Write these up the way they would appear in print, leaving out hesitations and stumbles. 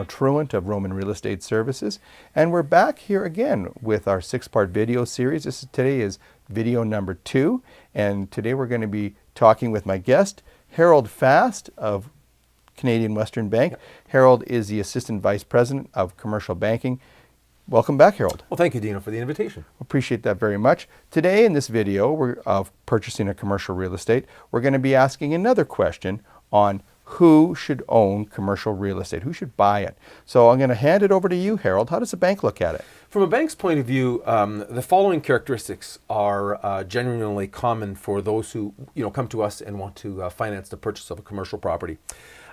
Harold Truant of Roman Real Estate Services, and we're back here again with our 6-part video series. Today is video number 2, and today we're going to be talking with my guest, Harold Fast of Canadian Western Bank. Harold is the Assistant Vice President of Commercial Banking. Welcome back, Harold. Well, thank you, Dino, for the invitation. Appreciate that very much. Today in this video of purchasing a commercial real estate, we're going to be asking another question on who should own commercial real estate, who should buy it. So I'm going to hand it over to you, Harold. How does the bank look at it? From a bank's point of view, the following characteristics are genuinely common for those who come to us and want to finance the purchase of a commercial property.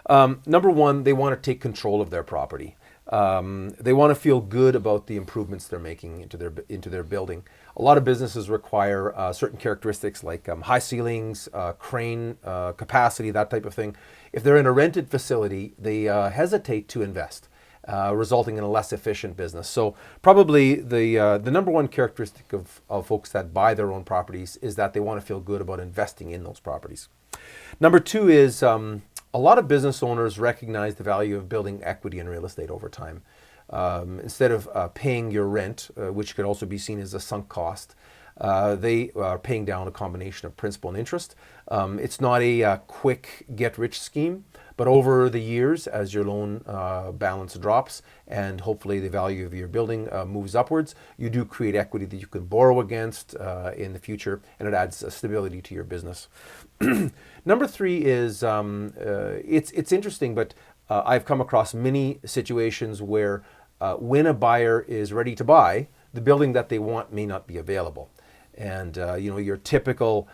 Number one, they want to take control of their property. They want to feel good about the improvements they're making into their building. A lot of businesses require certain characteristics like high ceilings, crane capacity, that type of thing. If they're in a rented facility, they hesitate to invest, resulting in a less efficient business. So probably the number one characteristic of folks that buy their own properties is that they want to feel good about investing in those properties. Number two is a lot of business owners recognize the value of building equity in real estate over time. Instead of paying your rent, which could also be seen as a sunk cost, they are paying down a combination of principal and interest. It's not a quick get-rich scheme, but over the years, as your loan balance drops and hopefully the value of your building moves upwards, you do create equity that you can borrow against in the future, and it adds stability to your business. Number three is, it's interesting, but I've come across many situations where when a buyer is ready to buy, the building that they want may not be available. And your typical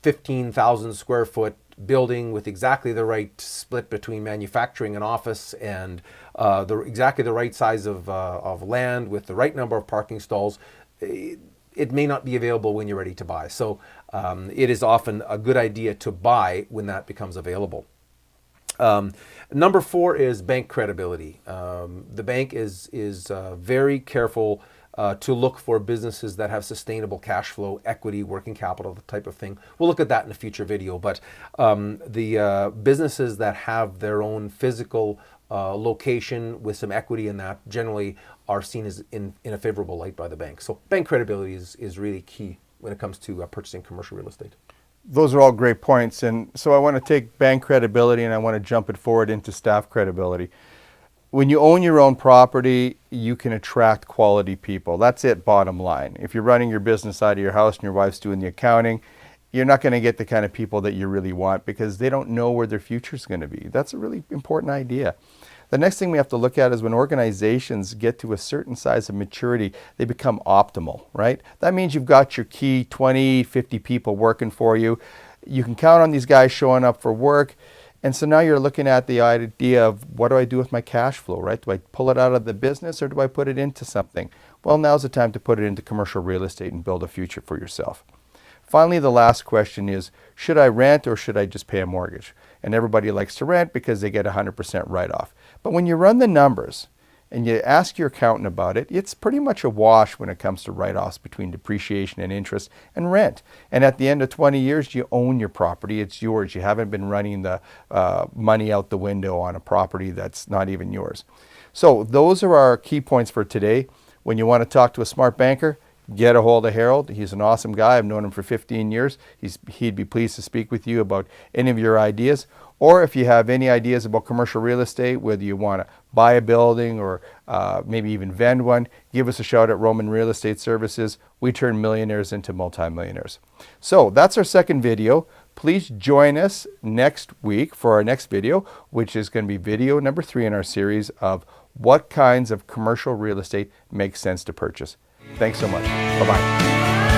15,000 square foot building with exactly the right split between manufacturing and office, and exactly the right size of land with the right number of parking stalls, it may not be available when you're ready to buy. So it is often a good idea to buy when that becomes available. Number four is bank credibility. The bank is very careful to look for businesses that have sustainable cash flow, equity, working capital, the type of thing. We'll look at that in a future video, but the businesses that have their own physical location with some equity in that generally are seen as in a favorable light by the bank. So bank credibility is really key when it comes to purchasing commercial real estate. Those are all great points. And so I want to take bank credibility and I want to jump it forward into staff credibility. When you own your own property, you can attract quality people. That's it, bottom line. If you're running your business out of your house and your wife's doing the accounting, you're not going to get the kind of people that you really want because they don't know where their future is going to be. That's a really important idea. The next thing we have to look at is when organizations get to a certain size of maturity, they become optimal, right? That means you've got your key 20, 50 people working for you. You can count on these guys showing up for work. And so now you're looking at the idea of what do I do with my cash flow, right? Do I pull it out of the business or do I put it into something? Well, now's the time to put it into commercial real estate and build a future for yourself. Finally, the last question is, should I rent or should I just pay a mortgage? And everybody likes to rent because they get 100% write-off. But when you run the numbers and you ask your accountant about it, it's pretty much a wash when it comes to write-offs between depreciation and interest and rent. And at the end of 20 years, you own your property. It's yours. You haven't been running the money out the window on a property that's not even yours. So those are our key points for today. When you want to talk to a smart banker, get a hold of Harold. He's an awesome guy. I've known him for 15 years. He'd be pleased to speak with you about any of your ideas. Or if you have any ideas about commercial real estate, whether you want to buy a building or maybe even vend one, give us a shout at Roman Real Estate Services. We turn millionaires into multimillionaires. So that's our second video. Please join us next week for our next video, which is going to be video number 3 in our series of what kinds of commercial real estate makes sense to purchase. Thanks so much. Bye-bye.